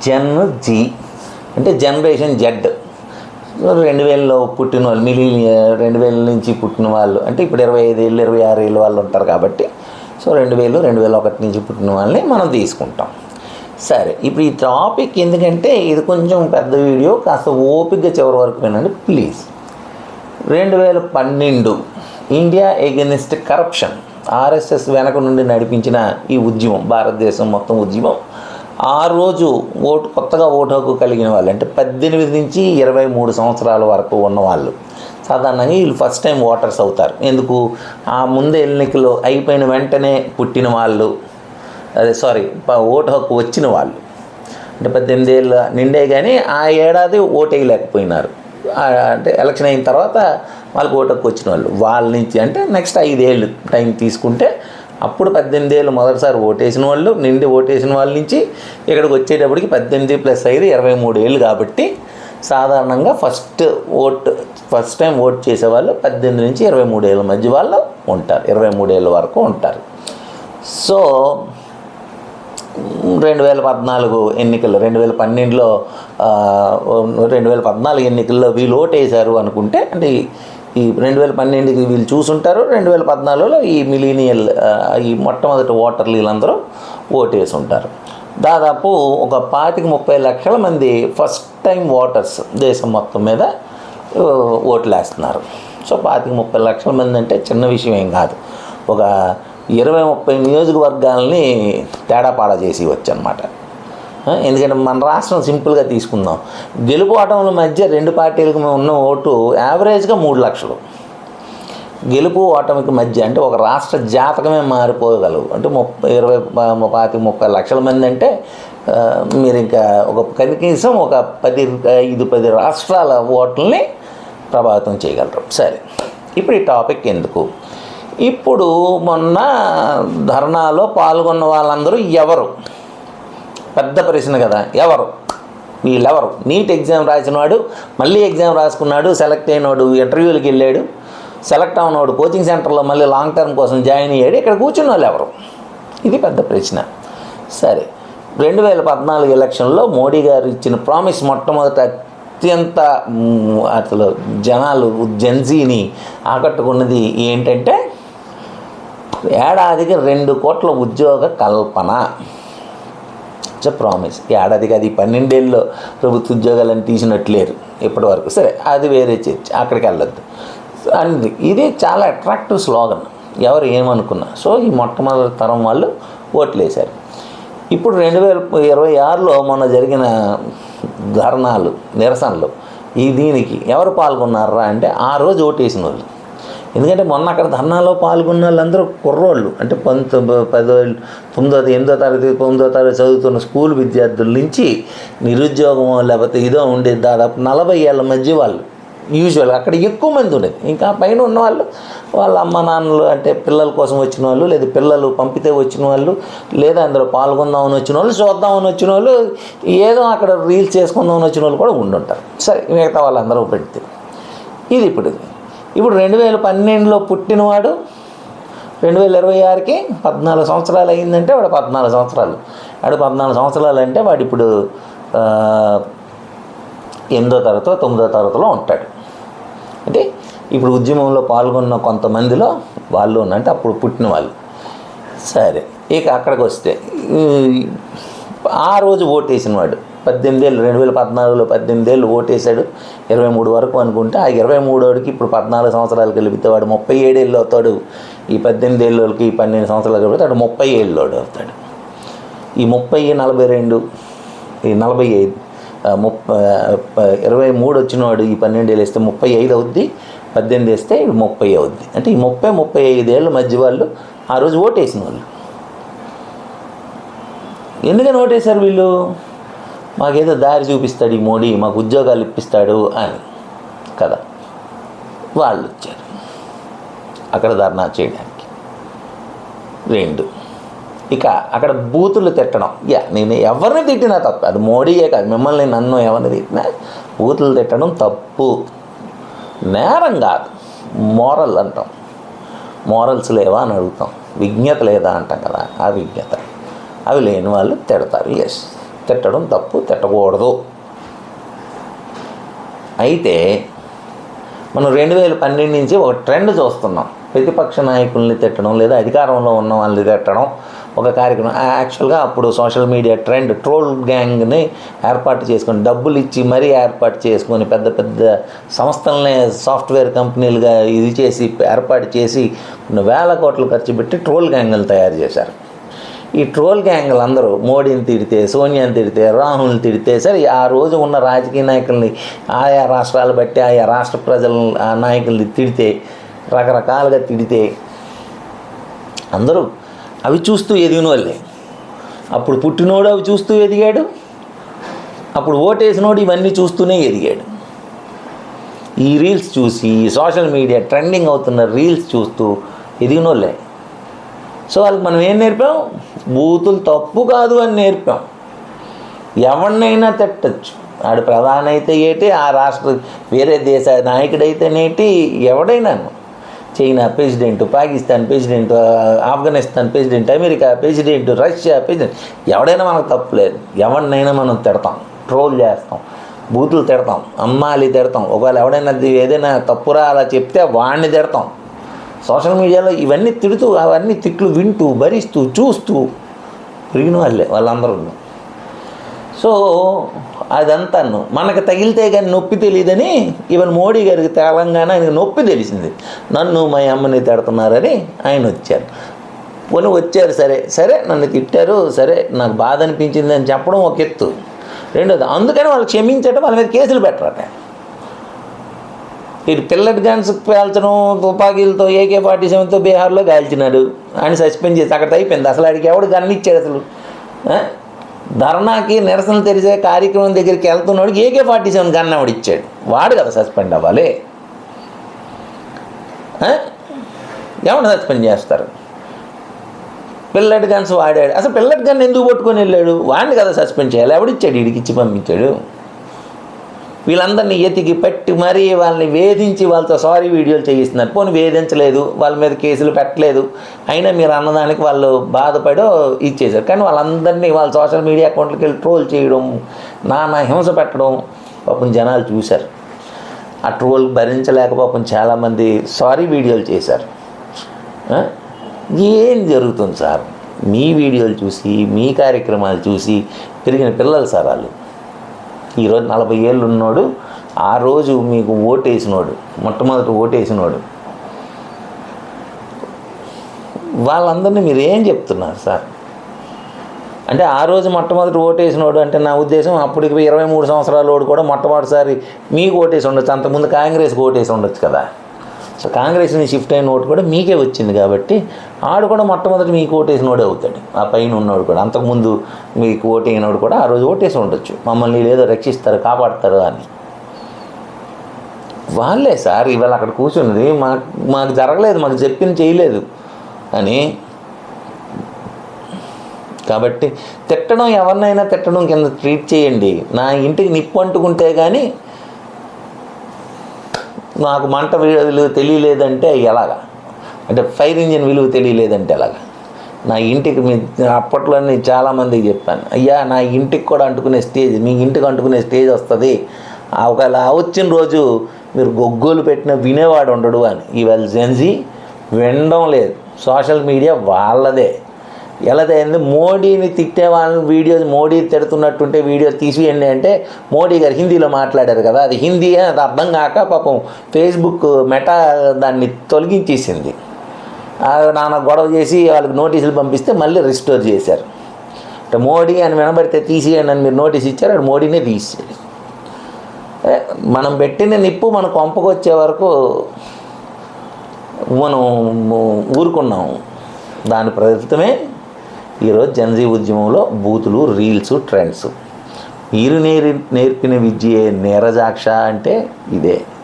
Jan G అంటే generation Z. 2000లో పుట్టిన వాళ్ళు, 2000 నుంచి పుట్టిన వాళ్ళు అంటే ఇప్పుడు 25 ఏళ్ళు 26 ఏళ్ళు వాళ్ళు ఉంటారు కాబట్టి సో 2000 2001 నుంచి పుట్టిన వాళ్ళని మనం తీసుకుంటాం. సరే, ఇప్పుడు ఈ టాపిక్ ఎందుకంటే ఇది కొంచెం పెద్ద వీడియో, కాస్త ఓపికగా చివరి వరకు వినండి please. 2012 India against corruption, RSS వెనక నుండి నడిపించిన ఈ ఉద్యమం, భారతదేశం మొత్తం ఉద్యమం. ఆ రోజు కొత్తగా ఓటు హక్కు కలిగిన వాళ్ళు అంటే 18 నుంచి 23 సంవత్సరాల వరకు ఉన్నవాళ్ళు సాధారణంగా వీళ్ళు ఫస్ట్ టైం ఓటర్స్ అవుతారు. ఎందుకు? ఆ ముందు ఎన్నికలు అయిపోయిన వెంటనే పుట్టిన వాళ్ళు, ఓటు హక్కు వచ్చిన వాళ్ళు అంటే 18 ఏళ్ళు నిండే కానీ ఆ ఏడాది ఓటు వేయలేకపోయినారు. అంటే ఎలక్షన్ అయిన తర్వాత వాళ్ళకి ఓటు హక్కు వచ్చిన వాళ్ళు, వాళ్ళ నుంచి అంటే నెక్స్ట్ 5 ఏళ్ళు టైం తీసుకుంటే అప్పుడు 18 ఏళ్ళు మొదటిసారి ఓటేసిన వాళ్ళు, నిండి ఓటేసిన వాళ్ళ నుంచి ఇక్కడికి వచ్చేటప్పటికి 18 + 5 23 ఏళ్ళు కాబట్టి సాధారణంగా ఫస్ట్ టైం ఓట్ చేసేవాళ్ళు 18 నుంచి 23 ఏళ్ళ మధ్య వాళ్ళు ఉంటారు, 23 ఏళ్ళ వరకు ఉంటారు. సో 2014 ఎన్నికల్లో 2012లో 2014 ఎన్నికల్లో వీళ్ళు ఓటేశారు అనుకుంటే అంటే ఈ 2012కి వీళ్ళు చూసుంటారు, 2014లో ఈ మిలీనియల్ ఈ మొట్టమొదటి ఓటర్లు వీళ్ళందరూ ఓటేసి ఉంటారు. దాదాపు ఒక 25-30 లక్షల మంది ఫస్ట్ టైం ఓటర్స్ దేశం మొత్తం మీద ఓట్లు వేస్తున్నారు. సో 25-30 లక్షల మంది అంటే చిన్న విషయం ఏం కాదు. ఒక 20-30 నియోజకవర్గాలని తేడాపాడా చేసి వచ్చు అనమాట. ఎందుకంటే మన రాష్ట్రం సింపుల్గా తీసుకుందాం, గెలుపు ఓటముల మధ్య రెండు పార్టీలకు ఉన్న ఓటు యావరేజ్గా 3 లక్షలు. గెలుపు ఓటమికి మధ్య అంటే ఒక రాష్ట్ర జాతకమే మారిపోగలవు. అంటే 25-30 లక్షల మంది అంటే మీరు ఇంకా కనీసం ఒక 10 రాష్ట్రాల ఓట్లని ప్రభావితం చేయగలరు. సరే, ఇప్పుడు ఈ టాపిక్ ఎందుకు? ఇప్పుడు మొన్న ధర్నాలో పాల్గొన్న వాళ్ళందరూ ఎవరు? పెద్ద ప్రశ్న కదా. ఎవరు వీళ్ళెవరు? నీట్ ఎగ్జామ్ రాసినవాడు, మళ్ళీ ఎగ్జామ్ రాసుకున్నాడు, సెలెక్ట్ అయినవాడు ఇంటర్వ్యూలకు వెళ్ళాడు, సెలెక్ట్ అయినవాడు కోచింగ్ సెంటర్లో మళ్ళీ లాంగ్ టర్మ్ కోసం జాయిన్ అయ్యాడు, ఇక్కడ కూర్చున్న వాళ్ళు ఎవరు? ఇది పెద్ద ప్రశ్న. సరే, 2014 ఎలక్షన్లో మోడీ గారు ఇచ్చిన ప్రామిస్ మొట్టమొదట అత్యంత అసలు జనాలు జెన్జీని ఆకట్టుకున్నది ఏంటంటే ఏడాదికి 2 కోట్ల ఉద్యోగ కల్పన. ప్రామిస్. ఏడాదికి అది 12 ఏళ్ళలో ప్రభుత్వ ఉద్యోగాలను తీసినట్లేరు ఇప్పటి వరకు. సరే, అది వేరే చర్చ, అక్కడికి వెళ్ళొద్దు. అండ్ ఇది చాలా అట్రాక్టివ్ స్లోగన్, ఎవరు ఏమనుకున్నా. సో ఈ మొట్టమొదటి తరం వాళ్ళు ఓట్లు వేశారు. ఇప్పుడు 2026లో మొన్న జరిగిన ధర్నాలు, నిరసనలు, దీనికి ఎవరు పాల్గొన్నారా అంటే ఆ రోజు ఓటేసిన వాళ్ళు. ఎందుకంటే మొన్న అక్కడ ధర్నాలో పాల్గొన్న వాళ్ళందరూ కుర్రోళ్ళు, అంటే 9వ తరగతి చదువుతున్న స్కూల్ విద్యార్థుల నుంచి నిరుద్యోగం లేకపోతే ఇదో ఉండేది దాదాపు 40 ఏళ్ళ మధ్య వాళ్ళు యూజువల్గా అక్కడ ఎక్కువ మంది ఉండేది. ఇంకా పైన ఉన్నవాళ్ళు వాళ్ళ అమ్మ నాన్నలు అంటే పిల్లల కోసం వచ్చిన వాళ్ళు, లేదా పిల్లలు పంపితే వచ్చిన వాళ్ళు, లేదా అందులో పాల్గొందామని వచ్చిన వాళ్ళు, చూద్దామని వచ్చిన వాళ్ళు, ఏదో అక్కడ రీల్స్ చేసుకుందామని వచ్చిన వాళ్ళు కూడా ఉండుంటారు. సరే, మిగతా వాళ్ళందరూ పెడితే ఇది ఇప్పుడు 2012లో పుట్టినవాడు 2026కి 14 సంవత్సరాలు అయిందంటే వాడు 14 సంవత్సరాలు. 14 సంవత్సరాలు అంటే వాడు ఇప్పుడు 8వ తరగతో 9వ తరగతిలో ఉంటాడు. అంటే ఇప్పుడు ఉద్యమంలో పాల్గొన్న కొంతమందిలో వాళ్ళు ఉన్నంటే అప్పుడు పుట్టిన వాళ్ళు. సరే, ఇక అక్కడికి వస్తే ఆ రోజు ఓటేసిన వాడు 18 ఏళ్ళు, 2014లో 18 ఏళ్ళు ఓటేశాడు, 23 వరకు అనుకుంటే ఆ 23 ఇప్పుడు 14 సంవత్సరాలు కలిపితే వాడు 37 ఏళ్ళు అవుతాడు. ఈ 18 ఏళ్ళకి 12 సంవత్సరాలు కలిపితే వాడు 30 ఏళ్ళు అవుతాడు. ఈ 30, 42, ఈ 45, 23 వచ్చినవాడు ఈ 12 ఏళ్ళు వేస్తే 35 అవుద్ది, 18 వేస్తే 30 అవుద్ది. అంటే ఈ 30-35 ఏళ్ళ మధ్య వాళ్ళు ఆ రోజు ఓటేసిన వాళ్ళు. ఎందుకని ఓటేశారు వీళ్ళు? మాకేదో దారి చూపిస్తాడు ఈ మోడీ, మాకు ఉద్యోగాలు ఇప్పిస్తాడు అని కదా. వాళ్ళు వచ్చారు అక్కడ ధర్నా చేయడానికి. 2, ఇక అక్కడ బూతులు తిట్టడం. నేను ఎవరిని తిట్టినా తప్పు, అది మోడీయే కాదు, మిమ్మల్ని నన్ను ఎవరిని తిట్టినా బూతులు తిట్టడం తప్పు, నేరం కాదు, మోరల్ అంటాం. మోరల్స్ లేవా అని అడుగుతాం, విజ్ఞత లేదా అంటాం కదా, ఆ విజ్ఞత. అవి లేని వాళ్ళు తిడతారు. ఎస్, తిట్టడం తప్పు, తిట్టకూడదు. అయితే మనం 2012 నుంచి ఒక ట్రెండ్ చూస్తున్నాం. ప్రతిపక్ష నాయకుల్ని తిట్టడం లేదా అధికారంలో ఉన్న వాళ్ళని తిట్టడం ఒక కార్యక్రమం. యాక్చువల్గా అప్పుడు సోషల్ మీడియా ట్రెండ్ ట్రోల్ గ్యాంగ్ని ఏర్పాటు చేసుకొని, డబ్బులు ఇచ్చి మరీ ఏర్పాటు చేసుకొని, పెద్ద పెద్ద సంస్థలనే సాఫ్ట్వేర్ కంపెనీలుగా ఇది చేసి ఏర్పాటు చేసి వేల కోట్లు ఖర్చు పెట్టి ట్రోల్ గ్యాంగ్లు తయారు చేశారు. ఈ ట్రోల్ గ్యాంగ్లు అందరూ మోడీని తిడితే, సోనియాని తిడితే, రాహుల్ని తిడితే, సరే ఆ రోజు ఉన్న రాజకీయ నాయకుల్ని ఆయా రాష్ట్రాలు బట్టి ఆయా రాష్ట్ర ప్రజల నాయకుల్ని తిడితే, రకరకాలుగా తిడితే అందరూ అవి చూస్తూ ఎదిగిన వాళ్ళే. అప్పుడు పుట్టినోడు అవి చూస్తూ ఎదిగాడు, అప్పుడు ఓటేసినోడు ఇవన్నీ చూస్తూనే ఎదిగాడు. ఈ రీల్స్ చూసి, సోషల్ మీడియా ట్రెండింగ్ అవుతున్న రీల్స్ చూస్తూ ఎదిగిన వాళ్ళే. సో వాళ్ళకి మనం ఏం నేర్పాం? బూతులు తప్పు కాదు అని నేర్పాం. ఎవరినైనా తిట్టచ్చు, ఆడు ప్రధాని అయితే ఏంటి, ఆ రాష్ట్ర వేరే దేశ నాయకుడైతేనేటి, ఎవడైనాను, China president, Pakistan president, Afghanistan president, America president, Russia president, ఎవడైనా మనకు తప్పులేదు. ఎవరినైనా మనం తిడతాం, ట్రోల్ చేస్తాం, బూతులు తిడతాం, అమ్మాలి తిడతాం. ఒకవేళ ఎవడైనా ఏదైనా తప్పురా అలా చెప్తే వాడిని తిడతాం. సోషల్ మీడియాలో ఇవన్నీ తిడుతూ, అవన్నీ తిట్లు వింటూ, భరిస్తూ, చూస్తూ పెరిగిన వాళ్ళే వాళ్ళందరూ. సో అదంతా మనకు తగిలితే కానీ నొప్పి తెలియదని ఈవెన్ మోడీ గారికి తెలంగాణ ఆయనకు నొప్పి తెలిసింది. నన్ను మా అమ్మని తిడుతున్నారని ఆయన వచ్చారు. పోనీ వచ్చారు, సరే నన్ను తిట్టారు, సరే నాకు బాధ అనిపించింది అని చెప్పడం ఒక ఎత్తు. రెండోది, అందుకని వాళ్ళు క్షమించటం, వాళ్ళ మీద కేసులు పెట్టరట. ఇటు పిల్లట్ గన్స్ పేల్చడం, తుపాకీలతో AK-47తో బీహార్లో కాల్చినాడు, ఆయన సస్పెండ్ చేసి అక్కడ అయిపోయింది. అసలు ఆడికి ఎవడు గన్ ఇచ్చాడు? అసలు ధర్నాకి నిరసన తెలిసే కార్యక్రమం దగ్గరికి వెళ్తున్నాడికి AK-47 గన్ ఎవడు ఇచ్చాడు? వాడు కదా సస్పెండ్ అవ్వాలి. ఎవడు సస్పెండ్ చేస్తారు? పిల్లట్ గన్స్ వాడాడు, అసలు పిల్లట్ గన్ ఎందుకు పట్టుకొని వెళ్ళాడు? వాడిని కదా సస్పెండ్ చేయాలి. ఎవడిచ్చాడు? వీడికి ఇచ్చి పంపించాడు. వీళ్ళందరినీ ఎతికి పట్టి మరీ వాళ్ళని వేధించి వాళ్ళతో సారీ వీడియోలు చేయిస్తున్నారు. పోనీ వేధించలేదు, వాళ్ళ మీద కేసులు పెట్టలేదు, అయినా మీరు అన్నదానికి వాళ్ళు బాధపడో ఇచ్చేశారు. కానీ వాళ్ళందరినీ వాళ్ళ సోషల్ మీడియా అకౌంట్లకి వెళ్ళి ట్రోల్ చేయడం, నానా హింస పెట్టడం పాపం జనాలు చూశారు. ఆ ట్రోల్ భరించలేక పాపం చాలామంది సారీ వీడియోలు చేశారు. ఏం జరుగుతుంది సార్? మీ వీడియోలు చూసి, మీ కార్యక్రమాలు చూసి పెరిగిన పిల్లలు సార్ వాళ్ళు. ఈరోజు 40 ఏళ్ళు ఉన్నోడు, ఆ రోజు మీకు ఓటేసినోడు, మొట్టమొదటి ఓటేసినోడు, వాళ్ళందరినీ మీరు ఏం చెప్తున్నారు సార్? అంటే ఆ రోజు మొట్టమొదటి ఓటేసినోడు అంటే నా ఉద్దేశం అప్పటికి 23 సంవత్సరాల వాడు కూడా మొట్టమొదటిసారి మీకు ఓటేసి ఉండొచ్చు, అంతకుముందు కాంగ్రెస్కి ఓటేసి ఉండొచ్చు కదా. సో కాంగ్రెస్ నుంచి షిఫ్ట్ అయిన ఓటు కూడా మీకే వచ్చింది కాబట్టి ఆడు కూడా మొట్టమొదటి మీకు ఓటేసినోడే అవుతాడు. ఆ పైన ఉన్నోడు కూడా, అంతకుముందు మీకు ఓటేసినోడు కూడా ఆ రోజు ఓటేసి ఉండొచ్చు, మమ్మల్ని ఏదో రక్షిస్తారు, కాపాడతారు అని. వాళ్ళే సార్ ఇవాళ అక్కడ కూర్చున్నది, మాకు జరగలేదు, మాకు చెప్పింది చేయలేదు అని. కాబట్టి తిట్టడం, ఎవరినైనా తిట్టడం కింద ట్రీట్ చేయండి. నా ఇంటికి నిప్పు అంటుకుంటే కానీ నాకు మంట విలువ తెలియలేదంటే ఎలాగా? అంటే ఫైర్ ఇంజిన్ విలువ తెలియలేదంటే ఎలాగా? నా ఇంటికి అప్పట్లోనే చాలామందికి చెప్పాను, అయ్యా నా ఇంటికి కూడా అంటుకునే స్టేజ్, మీ ఇంటికి అంటుకునే స్టేజ్ వస్తుంది, ఒకవేళ వచ్చిన రోజు మీరు గొగ్గోలు పెట్టిన వినేవాడు ఉండడు అని. ఇవాళ జెన్జీ వినడం లేదు, సోషల్ మీడియా వాళ్ళదే. ఎలాదైంది? మోడీని తిట్టే వాళ్ళని వీడియోస్, మోడీ తిడుతున్నట్టుంటే వీడియో తీసియండి అంటే మోడీ గారు హిందీలో మాట్లాడారు కదా, అది హిందీ అని అది అర్థం కాక పాపం ఫేస్బుక్ మెటా దాన్ని తొలగించేసింది. నాన్న గొడవ చేసి వాళ్ళకి నోటీసులు పంపిస్తే మళ్ళీ రిస్టోర్ చేశారు. అంటే మోడీ అని వినబడితే తీసేయండి అని మీరు నోటీస్ ఇచ్చారు, అది మోడీనే తీసేది. మనం పెట్టిన నిప్పు మన కొంపకు వచ్చే వరకు మనం ఊరుకున్నాం. దాని ఫలితమే ఈరోజు జనజీ ఉద్యమంలో బూతులు, రీల్స్, ట్రెండ్స్. మీరు నేర్పిన విద్యే నీరజాక్ష అంటే ఇదే.